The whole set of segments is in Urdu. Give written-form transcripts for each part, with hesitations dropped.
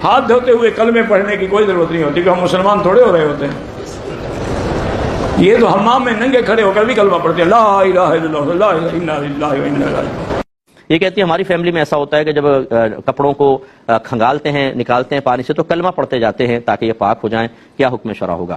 ہاتھ دھوتے ہوئے کلمے پڑھنے کی کوئی ضرورت نہیں ہوتی کہ ہم مسلمان تھوڑے ہو رہے ہوتے ہیں. یہ تو حمام میں ننگے کھڑے ہو کر بھی کلمہ پڑھتے ہیں, لا الہ الا اللہ لا الہ الا اللہ و انا الیہ راجعون. یہ کہتی ہے ہماری فیملی میں ایسا ہوتا ہے کہ جب کپڑوں کو کھنگالتے ہیں, نکالتے ہیں پانی سے, تو کلمہ پڑھتے جاتے ہیں تاکہ یہ پاک ہو جائیں. کیا حکم شرع ہوگا؟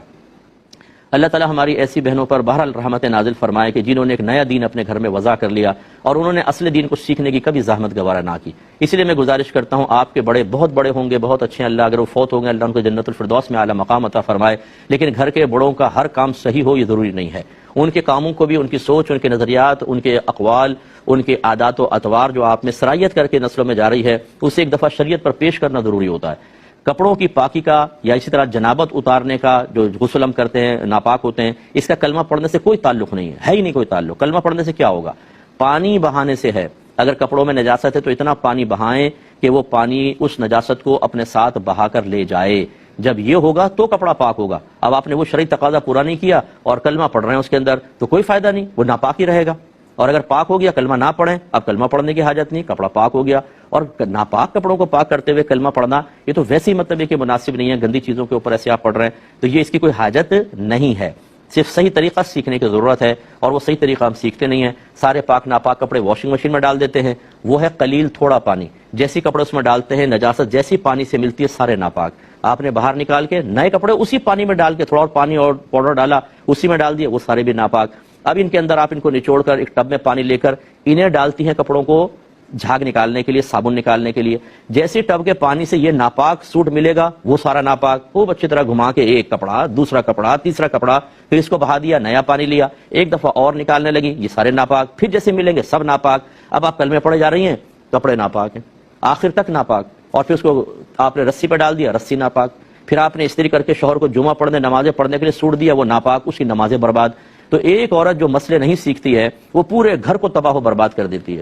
اللہ تعالیٰ ہماری ایسی بہنوں پر بہرحال رحمت نازل فرمائے کہ جنہوں نے ایک نیا دین اپنے گھر میں وضع کر لیا اور انہوں نے اصل دین کو سیکھنے کی کبھی زحمت گوارا نہ کی. اس لیے میں گزارش کرتا ہوں, آپ کے بڑے بہت بڑے ہوں گے, بہت اچھے ہیں, اللہ اگر وہ فوت ہوں گے اللہ ان کو جنت الفردوس میں اعلیٰ مقام عطا فرمائے, لیکن گھر کے بڑوں کا ہر کام صحیح ہو یہ ضروری نہیں ہے. ان کے کاموں کو بھی, ان کی سوچ, ان کے نظریات, ان کے اقوال, ان کے عادات و اطوار جو آپ میں سرایت کر کے نسلوں میں جا رہی ہے, اسے ایک دفعہ شریعت پر پیش کرنا ضروری ہوتا ہے. کپڑوں کی پاکی کا یا اسی طرح جنابت اتارنے کا, جو غسل ہم کرتے ہیں ناپاک ہوتے ہیں, اس کا کلمہ پڑھنے سے کوئی تعلق نہیں ہے ہی نہیں کوئی تعلق. کلمہ پڑھنے سے کیا ہوگا؟ پانی بہانے سے ہے. اگر کپڑوں میں نجاست ہے تو اتنا پانی بہائیں کہ وہ پانی اس نجاست کو اپنے ساتھ بہا کر لے جائے. جب یہ ہوگا تو کپڑا پاک ہوگا. اب آپ نے وہ شرعی تقاضا پورا نہیں کیا اور کلمہ پڑھ رہے ہیں اس کے اندر, تو کوئی فائدہ نہیں, وہ ناپاک ہی رہے گا. اور اگر پاک ہو گیا کلمہ نہ پڑھیں, اب کلمہ پڑھنے کی حاجت نہیں, کپڑا پاک ہو گیا. اور ناپاک کپڑوں کو پاک کرتے ہوئے کلمہ پڑھنا یہ تو ویسے ہی مطلب ہے کہ مناسب نہیں ہے, گندی چیزوں کے اوپر ایسے آپ پڑھ رہے ہیں, تو یہ اس کی کوئی حاجت نہیں ہے. صرف صحیح طریقہ سیکھنے کی ضرورت ہے, اور وہ صحیح طریقہ ہم سیکھتے نہیں ہیں. سارے پاک ناپاک کپڑے واشنگ مشین میں ڈال دیتے ہیں, وہ ہے قلیل تھوڑا پانی. جیسی کپڑے اس میں ڈالتے ہیں نجاست جیسی پانی سے ملتی ہے سارے ناپاک. آپ نے باہر نکال کے نئے کپڑے اسی پانی میں ڈال کے, تھوڑا اور پانی اور پاؤڈر ڈالا اسی میں ڈال دیا, وہ سارے بھی ناپاک. اب ان کے اندر آپ ان کو نچوڑ کر ایک ٹب میں پانی لے کر انہیں ڈالتی ہیں کپڑوں کو جھاگ نکالنے کے لیے, صابن نکالنے کے لیے. جیسے ٹب کے پانی سے یہ ناپاک سوٹ ملے گا وہ سارا ناپاک. خوب اچھی طرح گھما کے ایک کپڑا, دوسرا کپڑا, تیسرا کپڑا, پھر اس کو بہا دیا, نیا پانی لیا, ایک دفعہ اور نکالنے لگی, یہ سارے ناپاک. پھر جیسے ملیں گے سب ناپاک. اب آپ کلمے پڑھے جا رہی ہیں, کپڑے ناپاک ہیں آخر تک ناپاک. اور پھر اس کو آپ نے رسی پہ ڈال دیا, رسی ناپاک. پھر آپ نے استری کر کے شوہر کو جمعہ پڑھنے, نمازیں پڑھنے کے لیے سوٹ دیا, وہ ناپاک, اس کی نمازیں برباد. تو ایک عورت جو مسئلے نہیں سیکھتی ہے وہ پورے گھر کو تباہ و برباد کر دیتی ہے.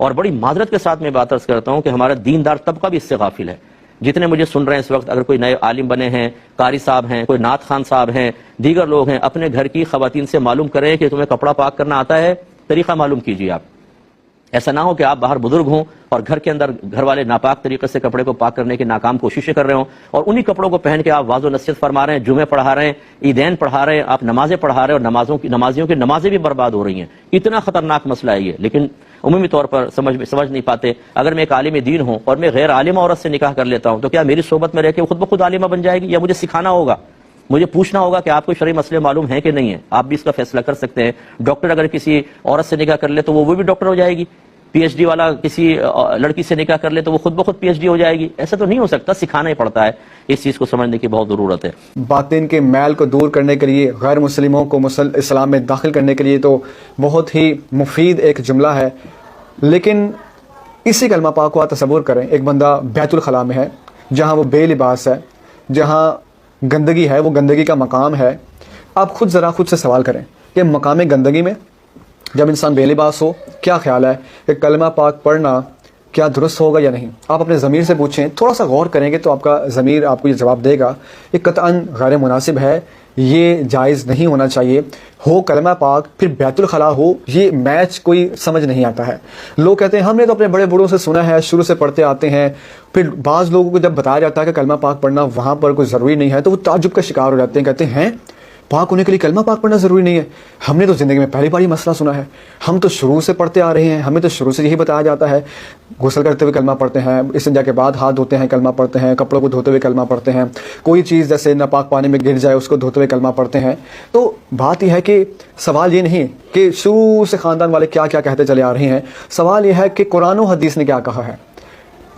اور بڑی معذرت کے ساتھ میں بات عرض کرتا ہوں کہ ہمارا دیندار طبقہ بھی اس سے غافل ہے. جتنے مجھے سن رہے ہیں اس وقت, اگر کوئی نئے عالم بنے ہیں, قاری صاحب ہیں, کوئی نعت خان صاحب ہیں, دیگر لوگ ہیں, اپنے گھر کی خواتین سے معلوم کریں کہ تمہیں کپڑا پاک کرنا آتا ہے, طریقہ معلوم کیجیے آپ. ایسا نہ ہو کہ آپ باہر بزرگ ہوں اور گھر کے اندر گھر والے ناپاک طریقے سے کپڑے کو پاک کرنے کی ناکام کوششیں کر رہے ہوں, اور انہی کپڑوں کو پہن کے آپ واضح و نصیحت فرما رہے ہیں, جمعے پڑھا رہے ہیں, عیدین پڑھا رہے ہیں, آپ نمازیں پڑھا رہے ہیں, اور نمازیوں کی نمازیں بھی برباد ہو رہی ہیں. اتنا خطرناک مسئلہ ہے یہ, لیکن عمومی طور پر سمجھ نہیں پاتے. اگر میں ایک عالم دین ہوں اور میں غیر عالم عورت سے نکاح کر لیتا ہوں, تو کیا میری صحبت میں رہ کے وہ خود بخود عالمہ بن جائے گی, یا مجھے سکھانا ہوگا, مجھے پوچھنا ہوگا کہ آپ کو شرعی مسئلے معلوم ہیں کہ نہیں ہے؟ آپ بھی اس کا فیصلہ کر سکتے ہیں. ڈاکٹر اگر کسی عورت سے نکاح کر لے تو وہ بھی ڈاکٹر ہو جائے گی. پی ایچ ڈی والا کسی لڑکی سے نکاح کر لے تو وہ خود بخود پی ایچ ڈی ہو جائے گی. ایسا تو نہیں ہو سکتا, سکھانا ہی پڑتا ہے. اس چیز کو سمجھنے کی بہت ضرورت ہے. باطن کے میل کو دور کرنے کے لیے, غیر مسلموں کو اسلام میں داخل کرنے کے لیے تو بہت ہی مفید ایک جملہ ہے. لیکن اسی کلمہ پاک کو آپ تصور کریں, ایک بندہ بیت الخلاء میں ہے جہاں وہ بے لباس ہے, جہاں گندگی ہے, وہ گندگی کا مقام ہے. آپ خود سے سوال کریں کہ مقام گندگی میں جب انسان بے لباس ہو, کیا خیال ہے کہ کلمہ پاک پڑھنا کیا درست ہوگا یا نہیں؟ آپ اپنے ضمیر سے پوچھیں, تھوڑا سا غور کریں گے تو آپ کا ضمیر آپ کو یہ جواب دے گا. یہ قطعاً غیر مناسب ہے, یہ جائز نہیں ہونا چاہیے. ہو کلمہ پاک پھر بیت الخلاء ہو, یہ میچ کوئی سمجھ نہیں آتا ہے. لوگ کہتے ہیں ہم نے تو اپنے بڑے بوڑھوں سے سنا ہے, شروع سے پڑھتے آتے ہیں. پھر بعض لوگوں کو جب بتایا جاتا ہے کہ کلمہ پاک پڑھنا وہاں پر کوئی ضروری نہیں ہے, تو وہ تعجب کا شکار ہو جاتے ہیں, کہتے ہیں پاک ہونے کے لیے کلمہ پاک پڑھنا ضروری نہیں ہے. ہم نے تو زندگی میں پہلی بار یہ مسئلہ سنا ہے, ہم تو شروع سے پڑھتے آ رہے ہیں, ہمیں تو شروع سے یہی بتایا جاتا ہے. غسل کرتے ہوئے کلمہ پڑھتے ہیں, استنجا کے بعد ہاتھ دھوتے ہیں کلمہ پڑھتے ہیں, کپڑوں کو دھوتے ہوئے کلمہ پڑھتے ہیں, کوئی چیز جیسے ناپاک پانی میں گر جائے اس کو دھوتے ہوئے کلمہ پڑھتے ہیں. تو بات یہ ہے کہ سوال یہ نہیں کہ شروع سے خاندان والے کیا کیا کہتے چلے آ رہے ہیں, سوال یہ ہے کہ قرآن و حدیث نے کیا کہا ہے.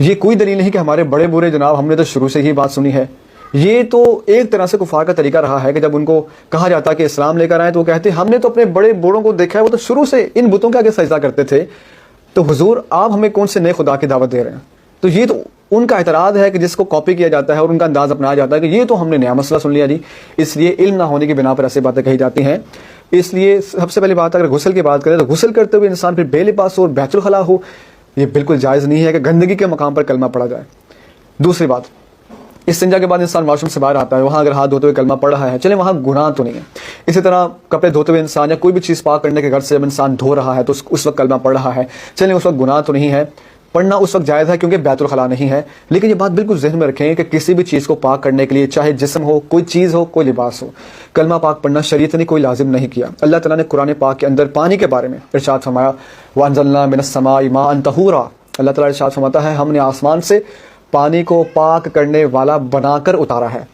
یہ کوئی دلیل نہیں کہ ہمارے بڑے بوڑھے جناب ہم نے تو شروع سے ہی بات سنی ہے. یہ تو ایک طرح سے کفار کا طریقہ رہا ہے کہ جب ان کو کہا جاتا کہ اسلام لے کر آئے تو وہ کہتے ہم نے تو اپنے بڑے بوڑھوں کو دیکھا ہے, وہ تو شروع سے ان بتوں کے آگے سجدہ کرتے تھے, تو حضور آپ ہمیں کون سے نئے خدا کی دعوت دے رہے ہیں. تو یہ تو ان کا اعتراض ہے کہ جس کو کاپی کیا جاتا ہے اور ان کا انداز اپنایا جاتا ہے کہ یہ تو ہم نے نیا مسئلہ سن لیا جی. اس لیے علم نہ ہونے کی بنا پر ایسی باتیں کہی جاتی ہیں. اس لیے سب سے پہلی بات اگر غسل کی بات کریں تو غسل کرتے ہوئے انسان پھر بے لباس ہو اور بیت الخلاء ہو, یہ بالکل جائز نہیں ہے کہ گندگی کے مقام پر کلمہ پڑھا جائے. دوسری بات, استنجا کے بعد انسان واش روم سے باہر آتا ہے, وہاں اگر ہاتھ دھوتے ہوئے کلمہ پڑھ رہا ہے, چلیں وہاں گناہ تو نہیں ہے. اسی طرح کپڑے دھوتے ہوئے انسان یا کوئی بھی چیز پاک کرنے کے گھر سے جب انسان دھو رہا ہے تو اس وقت کلمہ پڑھ رہا ہے, چلیں اس وقت گناہ تو نہیں ہے. پڑھنا اس وقت جائز ہے کیونکہ بیت الخلاء نہیں ہے. لیکن یہ بات بالکل ذہن میں رکھیں کہ کسی بھی چیز کو پاک کرنے کے لیے، چاہے جسم ہو، کوئی چیز ہو، کوئی لباس ہو، کلمہ پاک پڑھنا شریعت نے کوئی لازم نہیں کیا. اللہ تعالیٰ نے قرآن پاک کے اندر پانی کے بارے میں ارشاد فرمایا وَأَنزَلْنَا مِنَ السَّمَاءِ مَاءً طَهُورًا. اللہ تعالیٰ ارشاد فرماتا ہے ہم نے آسمان سے پانی کو پاک کرنے والا بنا کر اتارا ہے.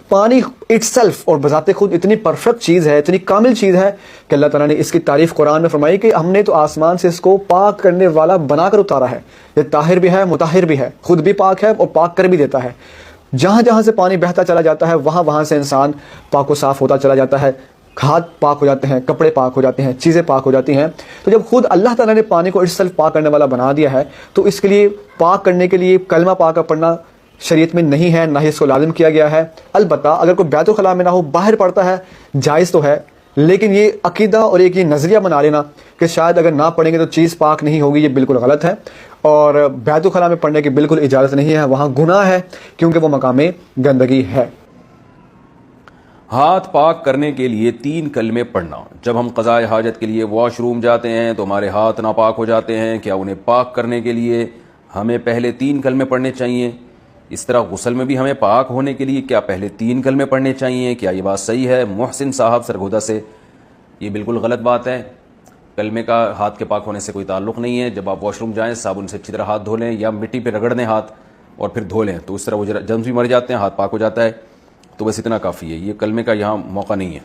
پانی اٹ سیلف اور بذات خود اتنی پرفیکٹ چیز ہے، اتنی کامل چیز ہے کہ اللہ تعالیٰ نے اس کی تعریف قرآن میں فرمائی کہ ہم نے تو آسمان سے اس کو پاک کرنے والا بنا کر اتارا ہے. یہ طاہر بھی ہے، مطہر بھی ہے، خود بھی پاک ہے اور پاک کر بھی دیتا ہے. جہاں جہاں سے پانی بہتا چلا جاتا ہے وہاں وہاں سے انسان پاک و صاف ہوتا چلا جاتا ہے. ہاتھ پاک ہو جاتے ہیں، کپڑے پاک ہو جاتے ہیں، چیزیں پاک ہو جاتی ہیں. تو جب خود اللہ تعالیٰ نے پانی کو اٹ سیلف پاک کرنے والا بنا دیا ہے تو اس کے لیے پاک کرنے کے لیے کلمہ پاک کا پڑھنا شریعت میں نہیں ہے، نہ ہی اس کو لازم کیا گیا ہے. البتہ اگر کوئی بیت الخلاء میں نہ ہو، باہر پڑھتا ہے، جائز تو ہے. لیکن یہ عقیدہ اور ایک یہ نظریہ بنا لینا کہ شاید اگر نہ پڑھیں گے تو چیز پاک نہیں ہوگی، یہ بالکل غلط ہے. اور بیت الخلاء میں پڑھنے کی بالکل اجازت نہیں ہے، وہاں گناہ ہے کیونکہ وہ مقام گندگی ہے. ہاتھ پاک کرنے کے لیے 3 کلمے پڑھنا. جب ہم قضاء حاجت کے لیے واش روم جاتے ہیں تو ہمارے ہاتھ ناپاک ہو جاتے ہیں. کیا انہیں پاک کرنے کے لیے ہمیں پہلے 3 کلمے پڑھنے چاہیے؟ اس طرح غسل میں بھی ہمیں پاک ہونے کے لیے کیا پہلے 3 کلمے پڑھنے چاہیے؟ کیا یہ بات صحیح ہے؟ محسن صاحب سرگودا سے. یہ بالکل غلط بات ہے. کلمے کا ہاتھ کے پاک ہونے سے کوئی تعلق نہیں ہے. جب آپ واش روم جائیں صابن سے اچھی طرح ہاتھ دھو لیں یا مٹی پہ رگڑ دیں ہاتھ اور پھر دھو لیں تو اس طرح وہ جرمز بھی مر جاتے ہیں، ہاتھ پاک ہو جاتا ہے. تو بس اتنا کافی ہے، یہ کلمے کا یہاں موقع نہیں ہے.